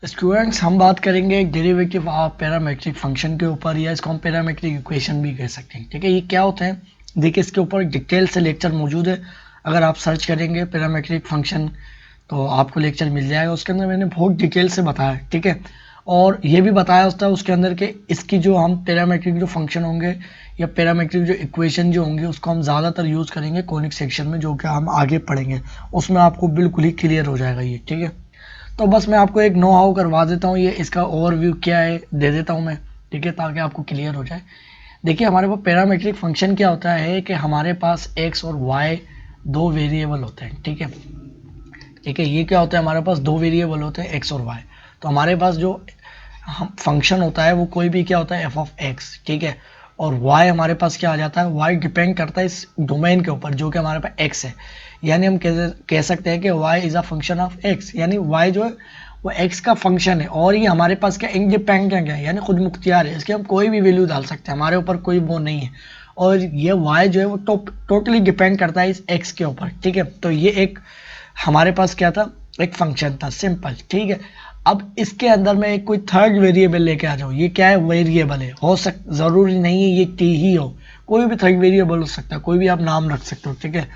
Students, हम बात करेंगे एक डेरिवेटिव ऑफ पैरामेट्रिक फंक्शन के ऊपर, या इसको हम पैरामेट्रिक इक्वेशन भी कह सकते हैं। ठीक है, ये क्या होते हैं? देखिए, इसके ऊपर डिटेल से लेक्चर मौजूद है। अगर आप सर्च करेंगे पैरामेट्रिक फंक्शन तो आपको लेक्चर मिल जाएगा। उसके अंदर मैंने बहुत डिटेल से बताया। ठीक है, और ये भी बताया होता है उसके अंदर के इसकी जो हम पैरामेट्रिक जो फंक्शन होंगे या पैरामेट्रिक जो इक्वेशन जो होंगे उसको हम ज़्यादातर यूज़ करेंगे कॉनिक सेक्शन में, जो कि हम आगे पढ़ेंगे। उसमें आपको बिल्कुल ही क्लियर हो जाएगा ये। ठीक है, तो बस मैं आपको एक नो हाउ करवा देता हूँ, ये इसका ओवरव्यू क्या है दे देता हूँ मैं। ठीक है, ताकि आपको क्लियर हो जाए। देखिए, हमारे पास पैरामेट्रिक फंक्शन क्या होता है कि हमारे पास x और y दो वेरिएबल होते हैं। ठीक है, ठीक है, ये क्या होता है? हमारे पास दो वेरिएबल होते हैं x और y। तो हमारे पास जो फंक्शन होता है वो कोई भी क्या होता है? f of x। ठीक है, और y हमारे पास क्या आ जाता है? y डिपेंड करता है इस डोमेन के ऊपर जो कि हमारे पास x है। यानी हम कह सकते हैं कि y is a function of x, यानी y जो है वो x का फंक्शन है। और ये हमारे पास क्या इंडिपेंडेंट है, यानी खुद मुख्तियार है। इसके हम कोई भी वैल्यू डाल सकते हैं, हमारे ऊपर कोई वो नहीं है। और ये y जो है वो टोटली डिपेंड करता है इस x के ऊपर। ठीक है, तो ये एक हमारे पास क्या था? एक फंक्शन था, सिंपल। ठीक है, अब इसके अंदर मैं एक कोई थर्ड वेरिएबल लेके आ जाऊँ। ये क्या है? वेरिएबल है। ज़रूरी नहीं है ये t ही हो, कोई भी थर्ड वेरिएबल हो सकता है, कोई भी आप नाम रख सकते हो। ठीक है,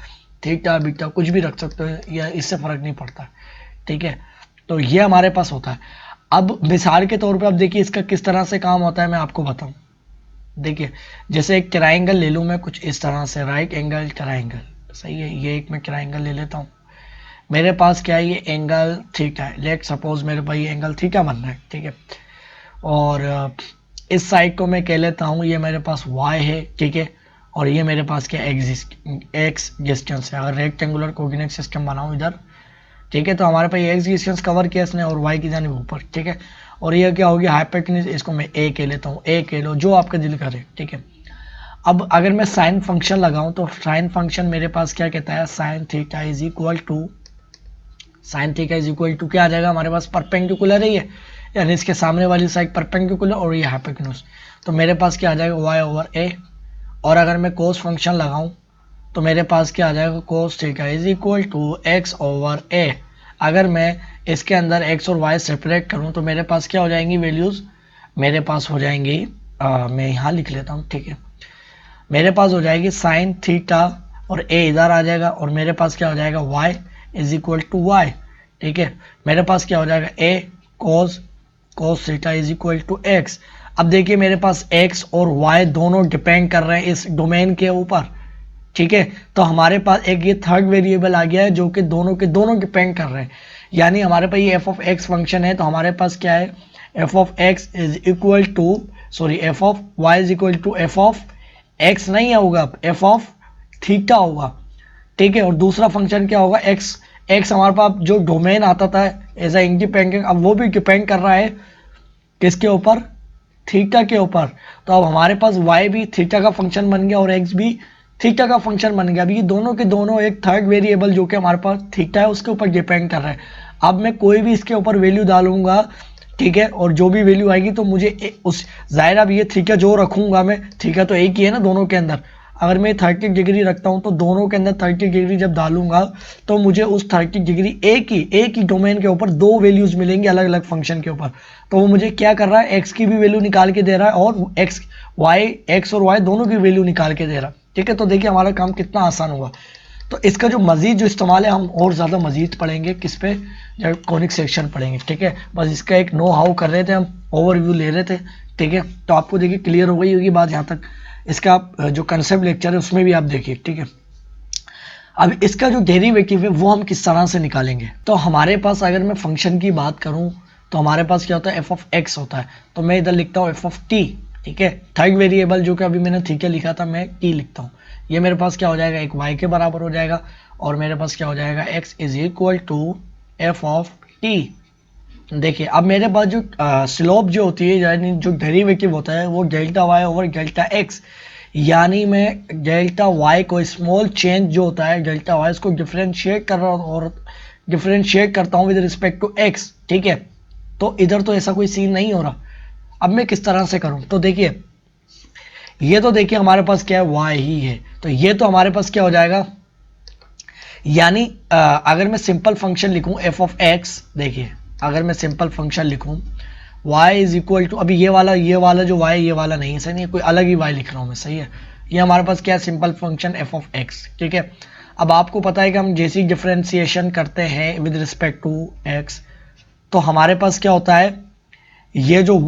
थीटा बीटा कुछ भी रख सकते हो, या इससे फर्क नहीं पड़ता। ठीक है, तो ये हमारे पास होता है। अब मिसाल के तौर पे अब देखिए इसका किस तरह से काम होता है, मैं आपको बताऊं। देखिए, जैसे एक ट्राइंगल ले लूं मैं कुछ इस तरह से, राइट एंगल ट्राइंगल। सही है, ये एक मैं ट्राइंगल ले लेता हूँ। मेरे पास क्या है? ये एंगल थीटा है। लेट सपोज मेरे पास ये एंगल थीटा बन रहा है। ठीक है, और इस साइड को मैं कह लेता हूँ ये मेरे पास y है। ठीक है, और ये मेरे पास क्या एक्स डिस्टेंस है। अगर रेक्टेंगुलर कोऑर्डिनेट सिस्टम बनाऊँ इधर, ठीक है, तो हमारे पास एक्स डिस्टेंस कवर किया इसने और y की जानिब ऊपर। ठीक है, और ये क्या होगी? हाइपोटेन्यूज। इसको मैं a कह लेता हूँ, a कह लो, जो आपका दिल करे। ठीक है, अब अगर मैं साइन फंक्शन लगाऊं तो साइन फंक्शन मेरे पास क्या कहता है? Sine theta is equal to, sine theta is equal to क्या आ जाएगा हमारे पास? परपेंडिकुलर है ये, यानी इसके सामने वाली साइड परपेंडिकुलर और ये हाइपोटेन्यूज। तो मेरे पास क्या आ जाएगा? y over a। और अगर मैं कोस फंक्शन लगाऊं तो मेरे पास क्या आ जाएगा? Cos theta is equal to x over a। अगर मैं इसके अंदर x और y सेपरेट करूं तो मेरे पास क्या हो जाएंगी वैल्यूज? मेरे पास हो जाएंगी, मैं यहाँ लिख लेता हूँ। ठीक है, मेरे पास हो जाएगी साइन थीटा और a इधर आ जाएगा, और मेरे पास क्या हो जाएगा? y is equal to y. ठीक है, मेरे पास क्या हो जाएगा? a cos theta is equal to x। अब देखिए मेरे पास x और y दोनों डिपेंड कर रहे हैं इस डोमेन के ऊपर। ठीक है, तो हमारे पास एक ये थर्ड वेरिएबल आ गया है जो कि दोनों के दोनों डिपेंड कर रहे हैं। यानी हमारे पास ये f ऑफ x फंक्शन है, तो हमारे पास क्या है? f of x is equal to, sorry, f of y is equal to f of x नहीं होगा, f ऑफ थीटा होगा। ठीक है, और दूसरा फंक्शन क्या होगा? x हमारे पास जो डोमेन आता था एज ए इंडिपेंडेंट, अब वो भी डिपेंड कर रहा है किसके ऊपर? थीटा के ऊपर। तो अब हमारे पास y भी थीटा का फंक्शन बन गया और x भी थीटा का फंक्शन बन गया। अभी ये दोनों के दोनों एक थर्ड वेरिएबल जो कि हमारे पास थीटा है उसके ऊपर डिपेंड कर रहा है। अब मैं कोई भी इसके ऊपर वैल्यू डालूंगा, ठीक है, और जो भी वैल्यू आएगी तो मुझे उस जाहिर, अब ये थीटा जो रखूंगा मैं, थीटा तो एक ही है ना दोनों के अंदर। अगर मैं 30 डिग्री रखता हूं तो दोनों के अंदर 30 डिग्री जब डालूंगा तो मुझे उस 30 डिग्री एक ही डोमेन के ऊपर दो वैल्यूज मिलेंगी अलग अलग फंक्शन के ऊपर। तो वो मुझे क्या कर रहा है? एक्स की भी वैल्यू निकाल के दे रहा है और एक्स और वाई दोनों की वैल्यू निकाल के दे रहा है। ठीक है, तो देखिए हमारा काम कितना आसान हुआ। तो इसका जो मजीद जो इस्तेमाल है हम और ज़्यादा मजीद पढ़ेंगे किस पे? जब कॉनिक सेक्शन पढ़ेंगे। ठीक है, बस इसका एक नो हाउ कर रहे थे, हम ओवरव्यू ले रहे थे। ठीक है, तो आपको देखिए क्लियर हो गई होगी बात यहाँ तक। इसका आप जो कंसेप्ट लेक्चर है उसमें भी आप देखिए। ठीक है, अब इसका जो डेरिवेटिव है वो हम किस तरह से निकालेंगे? तो हमारे पास अगर मैं फंक्शन की बात करूं तो हमारे पास क्या होता है? एफ ऑफ एक्स होता है। तो मैं इधर लिखता हूँ एफ ऑफ टी। ठीक है, थर्ड वेरिएबल जो कि अभी मैंने थीटा लिखा था मैं टी लिखता हूँ। ये मेरे पास क्या हो जाएगा? एक वाई के बराबर हो जाएगा, और मेरे पास क्या हो जाएगा? X is equal to f of t. देखिए अब मेरे पास जो स्लोप जो होती है, यानी जो डेरिवेटिव होता है वो delta y over delta x. यानी मैं डेल्टा वाई को, स्मॉल चेंज जो होता है डेल्टा वाई, इसको डिफरेंशिएट कर रहा हूँ और डिफरेंशिएट करता हूँ विद रिस्पेक्ट टू एक्स। ठीक है, तो इधर तो ऐसा कोई सीन नहीं हो रहा। अब मैं किस तरह से करूँ? तो देखिए, ये तो देखिए हमारे पास क्या है? वाई ही है। तो ये तो हमारे पास क्या हो जाएगा? यानी अगर मैं सिंपल फंक्शन लिखूं एफ ऑफ एक्स, देखिए अगर मैं सिंपल फंक्शन लिखूं y इज इक्वल टू, अभी ये वाला जो y ये वाला नहीं है, सही नहीं है, कोई अलग ही y लिख रहा हूँ मैं, सही है। ये हमारे पास क्या है, simple function f of x, ठीक है। अब आपको पता है कि हम जैसी डिफरेंशिएशन करते हैं विद रिस्पेक्ट टू x, तो हमारे पास क्या होता है, ये जो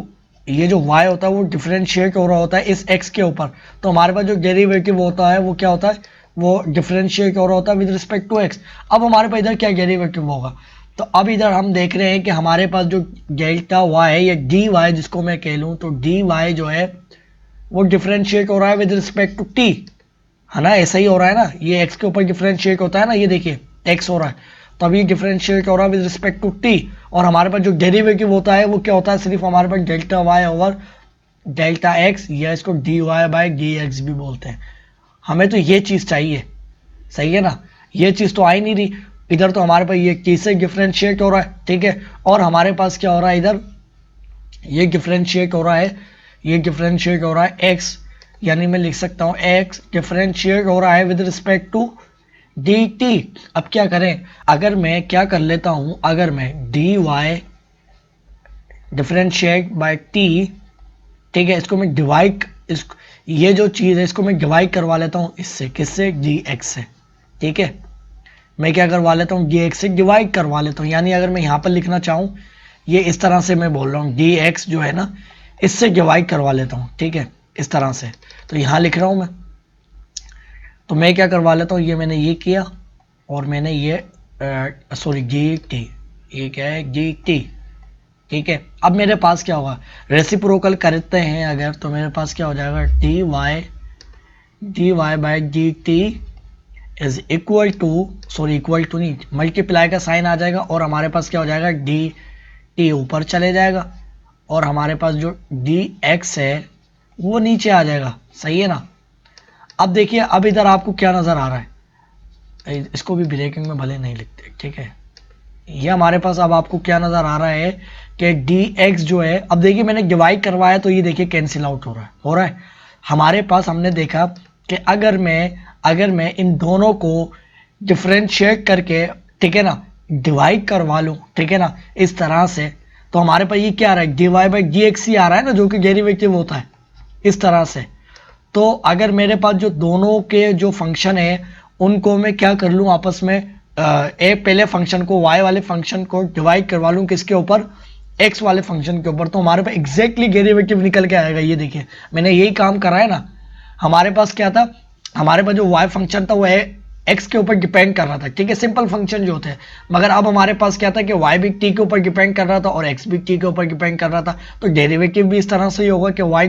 y होता है वो डिफरेंशिएट हो रहा होता है इस x के ऊपर, तो हमारे पास जो डेरिवेटिव होता है वो क्या होता है, वो डिफरेंशिएट हो रहा होता है विद रिस्पेक्ट टू x। अब हमारे पास इधर क्या डेरिवेटिव होगा, तो अब इधर हम देख रहे हैं कि हमारे पास जो डेल्टा y है या dy जिसको मैं कह लूँ, तो dy जो है वो डिफरेंशिएट हो रहा है विद रिस्पेक्ट टू t, है ना, ऐसा ही हो रहा है ना, ये x के ऊपर डिफरेंशिएट होता है ना, ये देखिए x हो रहा है, तो अब ये डिफरेंशिएट हो रहा है विद रिस्पेक्ट टू t, और हमारे पास जो डेरिवेटिव होता है वो क्या होता है, सिर्फ हमारे पास delta y over delta x, या इसको dy बाय dx भी बोलते हैं। हमें तो ये चीज़ चाहिए, सही है ना, ये चीज़ तो आ ही नहीं रही, इधर तो हमारे पास ये चीज़ से डिफरेंशिएट हो रहा है, ठीक है, और हमारे पास क्या हो रहा है, इधर ये डिफरेंशिएट हो रहा है, ये डिफरेंशिएट हो रहा है x, यानी मैं लिख सकता हूँ x डिफरेंशिएट हो रहा है विद रिस्पेक्ट टू dt। अब क्या करें, अगर मैं क्या कर लेता हूँ, अगर मैं dy डिफरेंशिएट बाय t, ठीक है, इसको मैं डिवाइड, ये जो चीज़ है इसको मैं डिवाइड करवा लेता हूँ इससे, किससे, dx से, ठीक है, मैं क्या करवा लेता हूँ, dx से डिवाइड करवा लेता हूँ, यानी अगर मैं यहाँ पर लिखना चाहूँ, ये इस तरह से मैं बोल रहा हूँ, dx जो है ना इससे डिवाइड करवा लेता हूँ, ठीक है, इस तरह से, तो यहाँ लिख रहा हूँ मैं, तो मैं क्या करवा लेता हूँ, ये मैंने ये किया और मैंने ये सॉरी dt, ये क्या है dt, ठीक है। अब मेरे पास क्या होगा, रेसिप्रोकल करते हैं अगर, तो मेरे पास क्या हो जाएगा, dy by dt is equal to, sorry equal to नहीं, मल्टीप्लाई का साइन आ जाएगा, और हमारे पास क्या हो जाएगा, dt ऊपर चले जाएगा, और हमारे पास जो dx है वो नीचे आ जाएगा, सही है ना। अब देखिए, अब इधर आपको क्या नज़र आ रहा है, इसको भी ब्रेकिंग में भले नहीं लिखते, ठीक है, ये हमारे पास अब आपको क्या नज़र आ रहा है कि dx जो है, अब देखिए मैंने डिवाइड करवाया तो ये देखिए कैंसिल आउट हो रहा है हमारे पास। हमने देखा कि अगर मैं इन दोनों को डिफरेंशिएट करके, ठीक है ना, डिवाइड करवा लूँ, ठीक है ना, इस तरह से, तो हमारे पास ये क्या आ रहा है, dy बाई dx ही आ रहा है ना, जो कि डेरिवेटिव होता है इस तरह से। तो अगर मेरे पास जो दोनों के जो फंक्शन है उनको मैं क्या कर लूँ आपस में, एक पहले फंक्शन को, y वाले फंक्शन को डिवाइड करवा लूँ किसके ऊपर, x वाले फंक्शन के ऊपर, तो हमारे पास एग्जैक्टली डेरिवेटिव निकल के आएगा। ये देखिए मैंने यही काम करा है ना, हमारे पास क्या था, हमारे पास जो y फंक्शन था वो x के ऊपर डिपेंड कर रहा था, ठीक है, सिंपल फंक्शन जो होते हैं, मगर अब हमारे पास क्या था कि y भी t के ऊपर डिपेंड कर रहा था और x भी t के ऊपर डिपेंड कर रहा था, तो डेरिवेटिव भी इस तरह से ही होगा कि y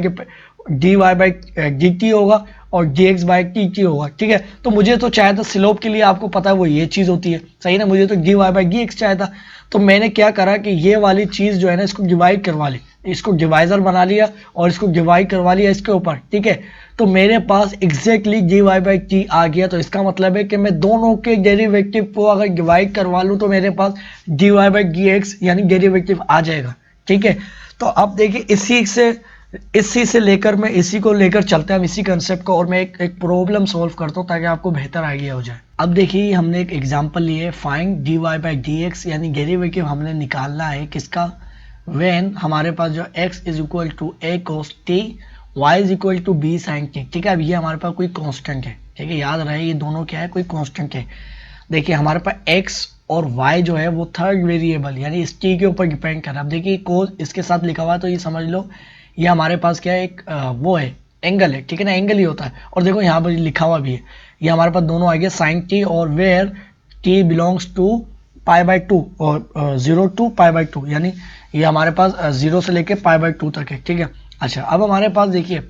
dy बाई dt होगा और dx बाई dt होगा, ठीक है। तो मुझे तो चाहे था स्लोप के लिए, आपको पता है वो ये चीज़ होती है, सही ना, मुझे तो dy बाई dx चाहे था, तो मैंने क्या करा कि ये वाली चीज़ जो है ना इसको डिवाइड करवा ली, इसको डिवाइजर बना लिया और इसको डिवाइड करवा लिया इसके ऊपर, ठीक है, तो मेरे पास एग्जैक्टली dy बाई t आ गया। तो इसका मतलब है कि मैं दोनों के डेरिवेटिव को अगर डिवाइड करवा लूँ तो मेरे पास dy बाई dx यानी डेरिवेटिव आ जाएगा, ठीक है। तो अब देखिए इसी से लेकर मैं इसी को लेकर चलते हैं हम इसी कंसेप्ट को, और मैं एक प्रॉब्लम सॉल्व करता हूँ ताकि आपको बेहतर आइडिया हो जाए। अब देखिए हमने एक एग्जांपल लिए, फाइंड dy बाई dx यानी डेरिवेटिव हमने निकालना है किसका, व्हेन हमारे पास जो x is equal to a cos t, y is equal to b sin t, ठीक है। अब ये हमारे पास कोई कांस्टेंट है, ठीक है, याद रहे ये दोनों क्या है, कोई कांस्टेंट है। देखिए हमारे पास x और y जो है वो थर्ड वेरिएबल यानी इस t के ऊपर डिपेंड कर रहा है। अब देखिए कोस इसके साथ लिखा हुआ है तो ये समझ लो ये हमारे पास क्या है, एक वो है एंगल है, ठीक है ना, एंगल ही होता है। और देखो यहाँ पर लिखा हुआ भी है, ये हमारे पास दोनों आ गया साइन टी, और where t belongs to pi by 2 और 0 टू पाई बाई 2, यानी ये हमारे पास 0 से लेके पाई बाई 2 तक है, ठीक है। अच्छा अब हमारे पास देखिए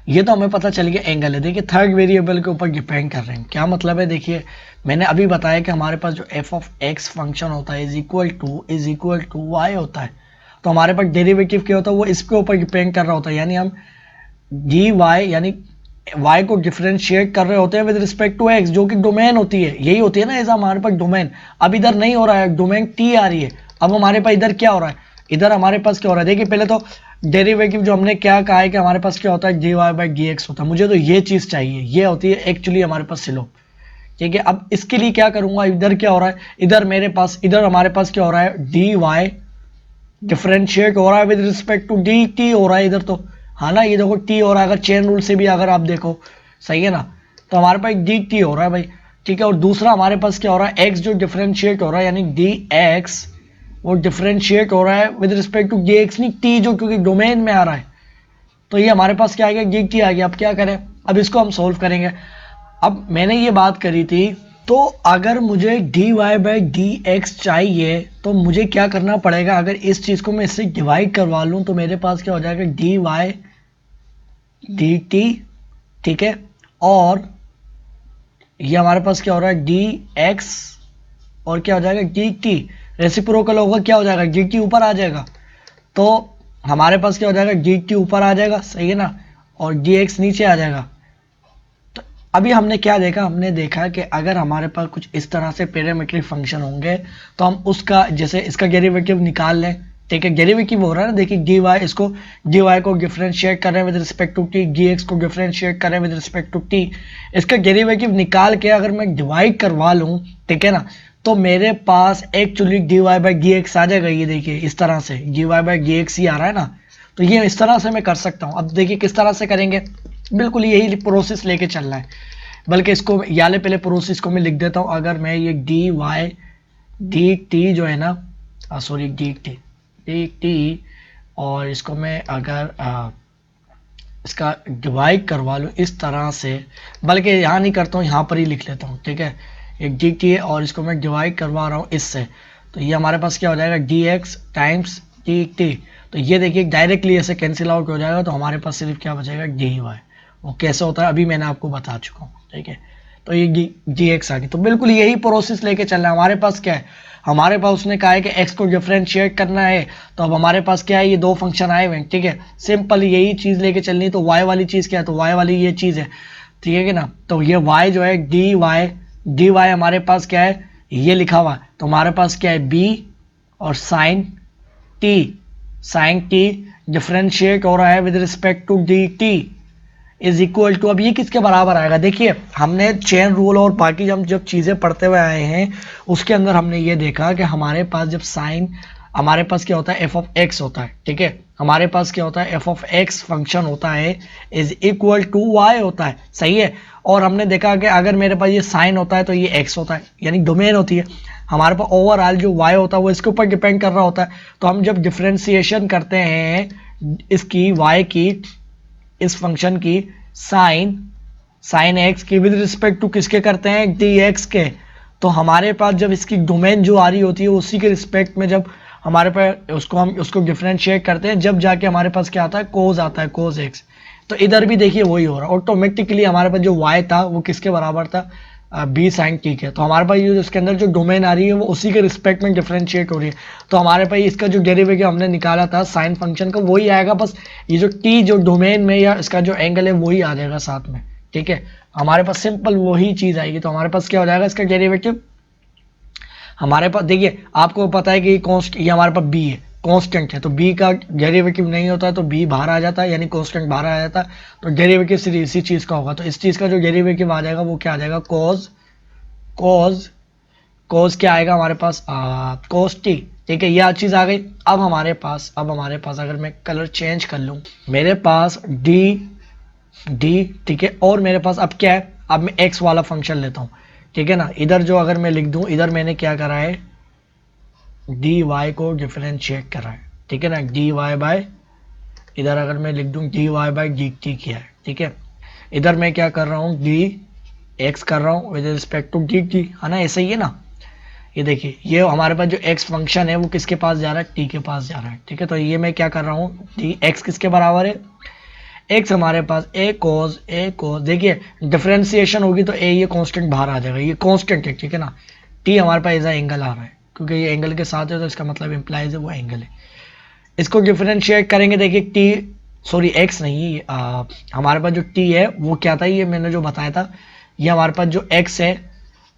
ये तो हमें पता चल गया एंगल है, देखिए थर्ड वेरिएबल के ऊपर डिपेंड कर रहे हैं। क्या मतलब है, देखिए मैंने अभी बताया कि हमारे पास जो एफ ऑफ एक्स फंक्शन होता है इज इक्वल टू वाई होता है, तो हमारे पास डेरिवेटिव क्या होता है वो इसके ऊपर डिपेंड कर रहा होता है, यानी हम डी वाई यानी y को डिफरेंशिएट कर रहे होते हैं विद रिस्पेक्ट टू x, जो कि डोमेन होती है, यही होती है ना ऐसा हमारे पास डोमेन। अब इधर नहीं हो रहा है, डोमेन t आ रही है। अब हमारे पास इधर क्या हो रहा है, इधर हमारे पास क्या हो रहा है, देखिए पहले तो डेरिवेटिव जो हमने क्या कहा है कि हमारे पास क्या होता है dy बाई dx होता है, मुझे तो ये चीज़ चाहिए, ये होती है एक्चुअली हमारे पास स्लोप, ठीक है। अब इसके लिए क्या करूंगा, इधर क्या हो रहा है, इधर हमारे पास क्या हो रहा है, डी वाई डिफरेंशिएट हो रहा है with respect to d t हो रहा है इधर, तो हाँ ना, ये देखो टी हो रहा है, अगर चेन रूल से भी अगर आप देखो, सही है ना, तो हमारे पास डी टी हो रहा है भाई, ठीक है। और दूसरा हमारे पास क्या हो रहा है, एक्स जो डिफरेंशिएट हो रहा है, यानी डी एक्स वो डिफरेंशिएट हो रहा है with respect to d x, नहीं टी जो, क्योंकि डोमेन में आ रहा है, तो ये हमारे पास क्या आ गया, डी टी आ गया। अब क्या करें, अब इसको हम सोल्व करेंगे। अब मैंने ये बात करी थी, तो अगर मुझे d Y by D x चाहिए तो मुझे क्या करना पड़ेगा, अगर इस चीज़ को मैं इससे डिवाइड करवा लूँ तो मेरे पास क्या हो जाएगा, डी वाई डी टी, ठीक है। और ये हमारे पास क्या हो रहा है, डी एक्स, और क्या हो जाएगा, डी टी, रेसिप्रोकल होगा, क्या हो जाएगा, डी टी ऊपर आ जाएगा, तो हमारे पास क्या हो जाएगा, डी टी ऊपर आ जाएगा, सही है ना, और डी एक्स नीचे आ जाएगा। तो अभी हमने क्या देखा, हमने देखा कि अगर हमारे पास कुछ इस तरह से पैरामीट्रिक फंक्शन होंगे तो हम उसका, जैसे इसका डेरिवेटिव निकाल लें, ठीक है। डेरिवेटिव हो रहा है ना, देखिए डी वाई, इसको डी वाई को डिफरेंशिएट कर रहे हैं with respect to t, d x को डिफरेंशिएट कर रहे हैं विद रिस्पेक्ट टू टी, इसका डेरिवेटिव निकाल के अगर मैं डिवाइड करवा लूँ, ठीक है ना, तो मेरे पास actually D Y by D X आ जाएगा। ये देखिए इस तरह से D Y by D X ही आ रहा है ना, तो ये इस तरह से मैं कर सकता हूँ। अब देखिए किस तरह से करेंगे, बिल्कुल यही प्रोसेस लेके चल रहा है, बल्कि इसको याले पहले प्रोसेस को मैं लिख देता हूँ। अगर मैं ये डी वाई डी टी जो है ना, सॉरी डी टी, और इसको मैं अगर इसका डिवाइड करवा लूँ इस तरह से, बल्कि यहाँ नहीं करता हूँ, यहाँ पर ही लिख लेता हूँ, ठीक है। एक डी टी है और इसको मैं डिवाइड करवा रहा हूँ इससे, तो ये हमारे पास क्या हो जाएगा, D x times D T, तो ये देखिए डायरेक्टली ऐसे कैंसिल आउट हो जाएगा, तो हमारे पास सिर्फ क्या बचेगा, डी वाई। वो कैसे होता है अभी मैंने आपको बता चुका हूँ, ठीक है। तो ये डी एक्स आ गई, तो बिल्कुल यही प्रोसेस लेके चलना है। हमारे पास क्या है, हमारे पास उसने कहा है कि x को डिफरेंशिएट करना है, तो अब हमारे पास क्या है, ये दो फंक्शन आए हुए हैं, ठीक है। सिंपल यही चीज़ लेके चलनी है, तो y वाली चीज़ क्या है, तो y वाली ये चीज़ है, ठीक है कि ना। तो ये y जो है डी वाई हमारे पास क्या है, ये लिखा हुआ है, तो हमारे पास क्या है, b और साइन टी डिफरेंशिएट हो रहा है with respect to d t is equal to, अब ये किसके बराबर आएगा, देखिए हमने चेन रूल और बाकी हम जब चीज़ें पढ़ते हुए आए हैं उसके अंदर हमने ये देखा कि हमारे पास जब साइन, हमारे पास क्या होता है, एफ ऑफ एक्स होता है, ठीक है। हमारे पास क्या होता है, एफ ऑफ एक्स फंक्शन होता है इज इक्वल टू वाई होता है, सही है। और हमने देखा कि अगर मेरे पास ये साइन होता है तो ये एक्स होता है, यानी डोमेन होती है। हमारे पास ओवरऑल जो वाई होता है वो इसके ऊपर डिपेंड कर रहा होता है। तो हम जब डिफ्रेंसिएशन करते हैं इसकी वाई की, इस फंक्शन की साइन एक्स की विद रिस्पेक्ट टू किसके करते हैं, डी एक्स के, तो हमारे पास जब इसकी डोमेन जो आ रही होती है उसी के रिस्पेक्ट में जब हमारे पास हम उसको डिफरेंशिएट करते हैं, जब जाके हमारे पास क्या आता है, कोज आता है, कोज एक्स। तो इधर भी देखिए वही हो रहा है, ऑटोमेटिकली हमारे पास जो वाई था वो किसके बराबर था, बी साइन टी के। तो हमारे पास ये उसके अंदर जो डोमेन आ रही है वो उसी के रिस्पेक्ट में डिफरेंशिएट हो रही है। तो हमारे पास इसका जो डेरिवेटिव हमने निकाला था साइन फंक्शन का वही आएगा, बस ये जो टी जो डोमेन में या इसका जो एंगल है वही आ जाएगा साथ में, ठीक है। हमारे पास सिंपल वही चीज़ आएगी। तो हमारे पास क्या हो जाएगा इसका डेरिवेटिव, हमारे पास देखिए आपको पता है कि ये हमारे पास बी है, कांस्टेंट है, तो बी का डेरिवेटिव नहीं होता तो बी बाहर आ जाता है, यानी कांस्टेंट बाहर आ जाता है, तो डेरिवेटिव सिर्फ इसी चीज़ का होगा। तो इस चीज़ का जो डेरिवेटिव आ जाएगा वो क्या आ जाएगा, कोज क्या आएगा हमारे पास, कोस टी, ठीक है। यह चीज़ आ गई। अब हमारे पास अगर मैं कलर चेंज कर लूँ, मेरे पास डी, ठीक है, और मेरे पास अब क्या है, अब मैं एक्स वाला फंक्शन लेता हूँ, ठीक है ना। इधर जो अगर मैं लिख दूँ, इधर मैंने क्या करा है, डी वाई को डिफरेंशिएट करा है, ठीक है ना, डी वाई बाय, इधर अगर मैं लिख दूँ d Y by d t किया है, ठीक है। इधर मैं क्या कर रहा हूँ, डी एक्स कर रहा हूँ with respect to d t, है ना, ऐसे ही है ना। ये देखिए ये हमारे पास जो एक्स फंक्शन है वो किसके पास जा रहा है, टी के पास जा रहा है, ठीक है। तो ये मैं क्या कर रहा हूँ, डी एक्स किसके बराबर है, एक्स हमारे पास ए कोज, देखिए डिफरेंशिएशन होगी तो ए, ये कांस्टेंट बाहर आ जाएगा, ये कांस्टेंट है, ठीक है ना। टी हमारे पास ऐसा एंगल आ रहा है, क्योंकि ये एंगल के साथ है तो इसका मतलब इंप्लाइज है वो एंगल है। इसको डिफरेंशिएट करेंगे, देखिए टी, सॉरी एक्स नहीं, हमारे पास जो टी है वो क्या था, ये मैंने जो बताया था, ये हमारे पास जो एक्स है,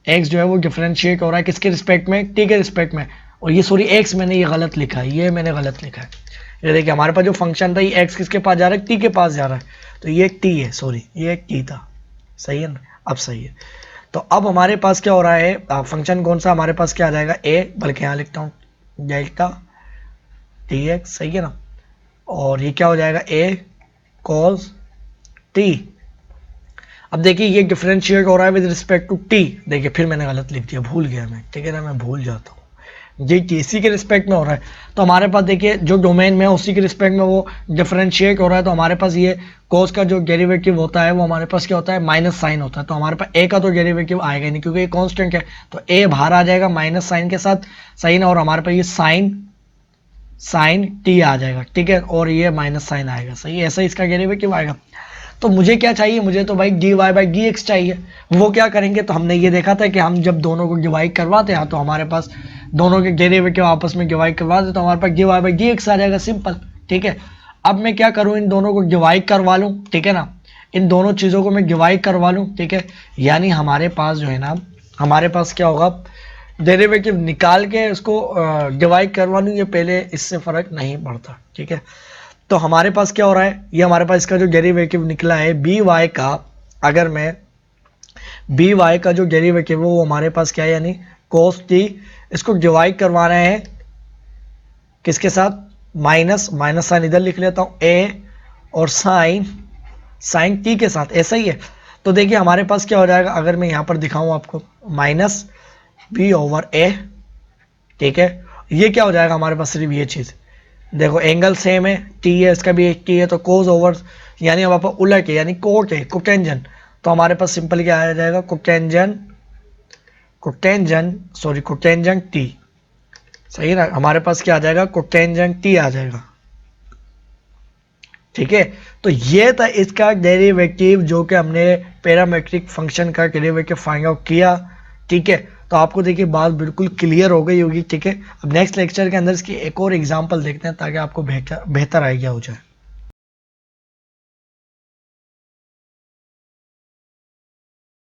एक्स जो है वो डिफरेंशिएट हो रहा है किसके रिस्पेक्ट में, टी के रिस्पेक्ट में। और ये सॉरी एक्स मैंने ये गलत लिखा है, ये मैंने गलत लिखा है। ये देखिए हमारे पास जो फंक्शन था ये एक्स किसके पास जा रहा है, टी के पास जा रहा है, तो ये टी है, सॉरी ये टी था, सही है ना, अब सही है। तो अब हमारे पास क्या हो रहा है, फंक्शन कौन सा हमारे पास क्या आ जाएगा, ए, बल्कि यहाँ लिखता हूँ डेल्टा टी एक्स, सही है ना। और ये क्या हो जाएगा, ए कॉस टी। अब देखिए ये डिफरेंशिएट हो रहा है विद रिस्पेक्ट टू टी। देखिए फिर मैंने गलत लिख दिया, भूल गया मैं, ठीक है ना, मैं भूल जाता हूँ। ये टीसी के रिस्पेक्ट में हो रहा है, तो हमारे पास देखिए जो डोमेन में है उसी के रिस्पेक्ट में वो डिफरेंशिएट हो रहा है। तो हमारे पास ये कोस का जो डेरिवेटिव होता है वो हमारे पास क्या होता है, माइनस साइन होता है। तो हमारे पास ए का तो डेरिवेटिव आएगा ही नहीं क्योंकि ये कांस्टेंट है, तो ए बाहर आ जाएगा माइनस साइन के साथ, सही ना। और हमारे पास ये साइन टी आ जाएगा, ठीक है, और ये माइनस साइन आएगा, सही, ऐसा इसका डेरिवेटिव आएगा। तो मुझे क्या चाहिए, मुझे तो भाई dy बाई डी एक्स चाहिए। वो क्या करेंगे, तो हमने ये देखा था कि हम जब दोनों को डिवाइड करवाते हैं तो हमारे पास दोनों के डेरिवेटिव आपस में डिवाइड करवाते तो हमारे पास dy बाई डी एक्स आ जाएगा, सिंपल, ठीक है। अब मैं क्या करूँ, इन दोनों को डिवाइड करवा लूँ, ठीक है ना, इन दोनों चीज़ों को मैं डिवाइड करवा लूँ, ठीक है। यानी हमारे पास जो है ना, हमारे पास क्या होगा, डेरिवेटिव निकाल के उसको डिवाइड करवा लूँ, ये पहले इससे फ़र्क नहीं पड़ता, ठीक है। तो हमारे पास क्या हो रहा है, ये हमारे पास इसका जो डेरिवेटिव निकला है बी वाई का, अगर मैं बी वाई का जो डेरिवेटिव है वो हमारे पास क्या है, यानी कोस टी, इसको डिवाइड करवा रहे हैं किसके साथ, माइनस साइन इधर लिख लेता हूँ, ए और साइन टी के साथ, ऐसा ही है। तो देखिए हमारे पास क्या हो जाएगा, अगर मैं यहाँ पर दिखाऊँ आपको, माइनस बी ओवर ए, ठीक है। ये क्या हो जाएगा हमारे पास, सिर्फ ये चीज़ देखो, एंगल सेम है, टी है, इसका भी एक टी है, तो कोस ओवर, यानी अब आप उलट है, यानी कोट है, कोटेंजन। तो हमारे पास सिंपल क्या आ जाएगा, कोटेंजन टी, सही ना। हमारे पास क्या आ जाएगा, कोटेंजन टी आ जाएगा, ठीक है। तो ये था इसका डेरिवेटिव जो कि हमने पैरामेट्रिक फंक्शन का डेरिवेटिव फाइंड आउट किया, ठीक है। तो आपको देखिए बात बिल्कुल क्लियर हो गई होगी, ठीक है। अब नेक्स्ट लेक्चर के अंदर इसकी एक और एग्जांपल देखते हैं ताकि आपको बेहतर आइडिया हो जाए।